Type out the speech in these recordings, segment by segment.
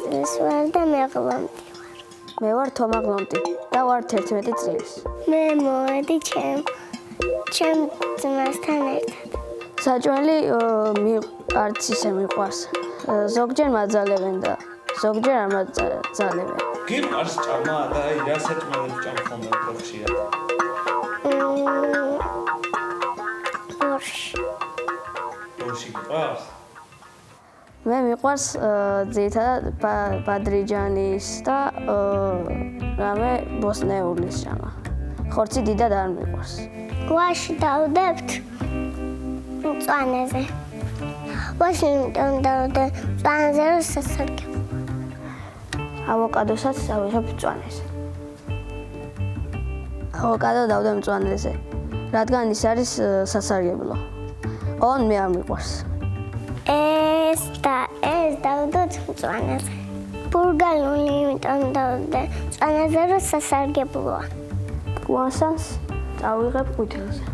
წლის ვარ და მე ღლონტი ვარ. მე ვარ თომა ღლონტი და ვარ 11 წლის. მე მოვედი ჩემ ძმასთან ერთად. საჭმელი არც ისე მიყვარს. ზოგჯერ მაძალებენ და ზოგჯერ არ მაძალებენ. გიყვარს ჭამა და რა საჭმელებს ჭამ ხოლმე უფრო ხშირად? ბორში გიყვარს? მე მიყვარს ძირითადად ბადრიჯანის და რამე ბოსნეულის ჭამა. ხორცი დიდად არ მიყვარს. გვაში დავდებთ მწვანეზე. გვაში იმიტომ დავდებ მწვანეზე, რომ სასარგებლოა. ავოკადოსაც ავიღებ მწვანეზე. ავოკადო დავდებ მწვანეზე, რადგან ის არის სასარგებლო. ოღონდ მე არ მიყვარს. ეს დავდოთ მწვანეზე. ბურგალული იმიტომ დავდებ მწვანეზე, რომ სასარგებლოა. კრუასანს დავიღებ ყვითელზე.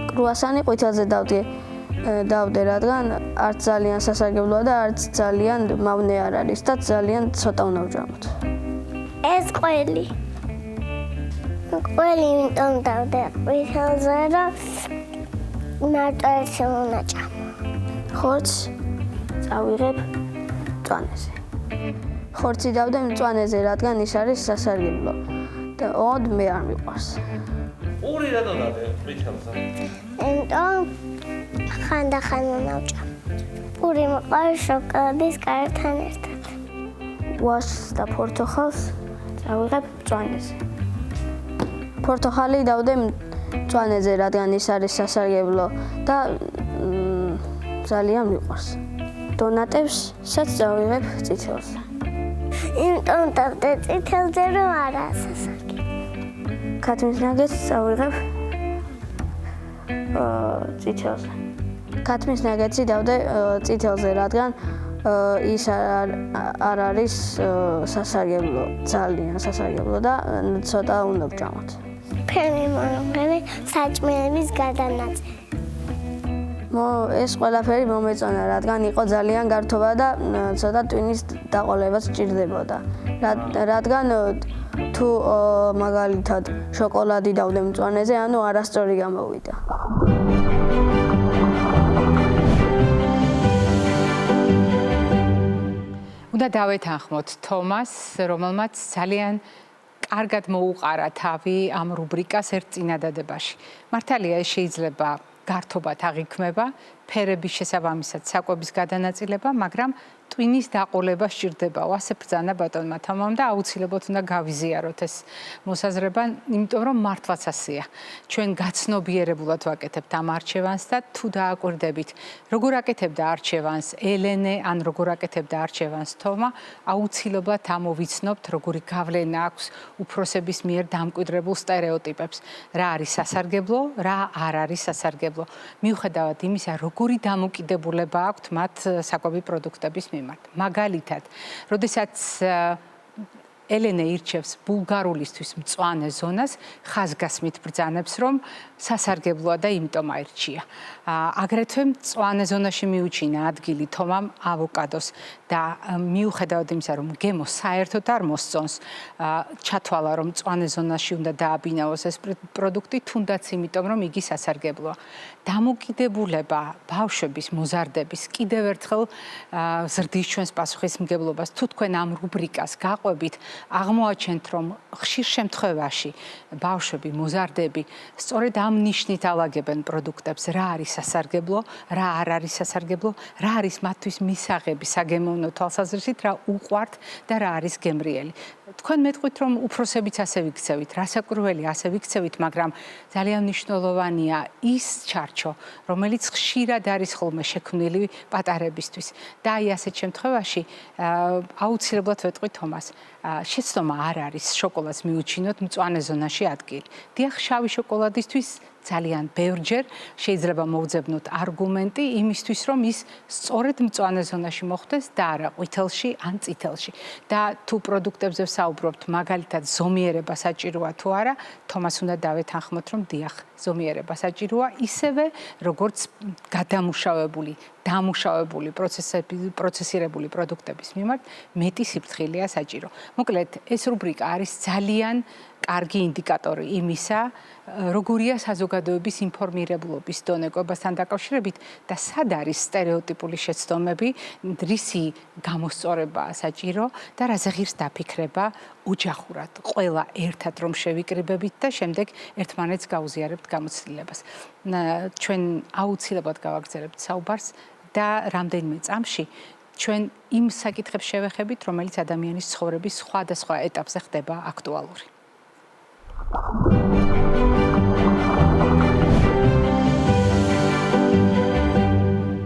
კრუასანი ყვითელზე დავდე, რადგან არც ძალიან სასარგებლოა და არც ძალიან მავნე არ არის და ძალიან ცოტა უნდა ვჭამოთ. ეს ყველი იმიტომ დავდე ყვითელზე, რომ მარტო ერთი უნდა ჭამო. ხორცს წავიღებ მწვანეზე. ხორცი დავდე მწვანეზე, რადგან ის არის სასარგებლო და ოღონდ მე არ მიყვარს. პური რატო დავდე ყვითელზე? იმიტომ ხანდახან უნდა ვჭამო. პური მიყვარს შოკოლადის კართან ერთად. ვაშს და პორტოხალს წავიღებ მწვანეზე. პორტოხალი დავდე მწვანეზე, რადგან ის არის სასარგებლო და ძალიან მიყვარს. დონატებსაც წავიღებ წითელზე. იმიტომ დავდე წითელზე, რომ არაა სასარგებლო. ქათმის ნაგეთს წავიღებ წითელზე. ქათმის ნაგეთსი დავდე წითელზე, რადგან ის არ არის სასარგებლო, ძალიან სასარგებლო და ცოტა უნდა ვჭამოთ. ფერი მომღები საჭმელების გადანაწილი. ეს ყველაფერი მომეწონა, რადგან იყო ძალიან გართობა და ცოტა ტვინის დაყოლებაც სჭირდებოდა. რადგან თუ მაგალითად შოკოლადი დავდე მწვანეზე, ანუ არასწორი გამოვიდა. უნდა დავეთანხმოთ თომას, რომელმაც ძალიან კარგად მოუყარა თავი ამ რუბრიკას ერთ წინადადებაში. მართალია, ეს შეიძლება გართობად აღიქმება, ფერების შესაბამისად საკვების გადანაწილება, მაგრამ ტვინის დაყოლება სჭირდებაო. ასე ბრძანა ბატონმა თომამ და აუცილებლად უნდა გავიზიაროთ ეს მოსაზრება, იმიტომ რომ მართლაც ასეა. ჩვენ გაცნობიერებულად ვაკეთებთ ამ არჩევანს და თუ დააკვირდებით, როგორ აკეთებდა არჩევანს ელენე, ან როგორ აკეთებდა არჩევანს თომა, აუცილებლად ამოვიცნობთ, როგორი გავლენა აქვს უფროსების მიერ დამკვიდრებულ სტერეოტიპებს. რა არის სასარგებლო, რა არ არის სასარგებლო. მიუხედავად იმისა, როგორი დამოკიდებულება აქვთ მათ საკვები პროდუქტების მიმართ. მაგალითად, როდესაც ელენე ირჩევს ბულგარულისთვის მწვანე ზონას, ხაზგასმით ბრძანებს, რომ სასარგებლოა და იმიტომ აირჩია. აგრეთვე მწვანე ზონაში მიუჩინა ადგილი თომამ ავოკადოს და მიუხედავად იმისა, რომ გემო საერთოდ არ მოსწონს, ჩათვალა, რომ მწვანე ზონაში უნდა დააბინაოს ეს პროდუქტი, თუნდაც იმიტომ, რომ იგი სასარგებლოა. დამოკიდებულება ბავშვების მოზარდების კიდევ ერთხელ ზრდის ჩვენს პასუხისმგებლობას. თუ თქვენ ამ რუბრიკას გაყვებით, აღმოაჩენთ, რომ ხშირ შემთხვევაში ბავშვები, მოზარდები სწორედ ამ ნიშნით ალაგებენ პროდუქტებს, რა არის სასარგებლო, რა არ არის სასარგებლო, რა არის მათთვის მისაღები საგემოვნო თვალსაზრისით, რა უყვართ და რა არის გემრიელი. თქვენ მეტყვით, რომ უფროსებიც ასე ვიქცევით, რასაკვირველი ასე ვიქცევით, მაგრამ ძალიან მნიშვნელოვანია ის ჩარჩო, რომელიც ხშირად არის ხოლმე შექმნილი პატარებისთვის. და აი ასეთ შემთხვევაში აუცილებლად ვეტყვით თომას, შეცდომა არ არის შოკოლადს მიუჩინოთ მწვანე ზონაში ადგილი. დიახ, შავი შოკოლადისთვის ძალიან ბევრჯერ შეიძლება მოვძებნოთ არგუმენტი იმისთვის, რომ ის სწორედ მწვანე ზონაში მოხვდეს და არა ყვითელში ან წითელში. და თუ პროდუქტებზე ვსაუბრობთ, მაგალითად ზომიერება საჭიროა თუ არა, თომას უნდა დავეთანხმოთ, რომ დიახ, ზომიერება საჭიროა, ისევე როგორც გადამუშავებული დამუშავებული პროცესირებული პროდუქტების მიმართ მეტი სიფრთხილეა საჭირო. მოკლედ, ეს რუბრიკა არის ძალიან კარგი ინდიკატორი იმისა, როგორია საზოგადოების ინფორმირებულობის დონე კვებასთან დაკავშირებით და სად არის სტერეოტიპული შეცდომები, რისი გამოსწორებაა საჭირო და რაზე ღირს დაფიქრება ოჯახურად, ყველა ერთად რომ შევიკრიბებით და შემდეგ ერთმანეთს გაუზიარებთ გამოცდილებას. ჩვენ აუცილებლად გავაგრძელებთ საუბარს და რამდენიმე წამში ჩვენ იმ საკითხებს შევეხებით, რომელიც ადამიანის ცხოვრების სხვადასხვა ეტაპზე ხდება აქტუალური.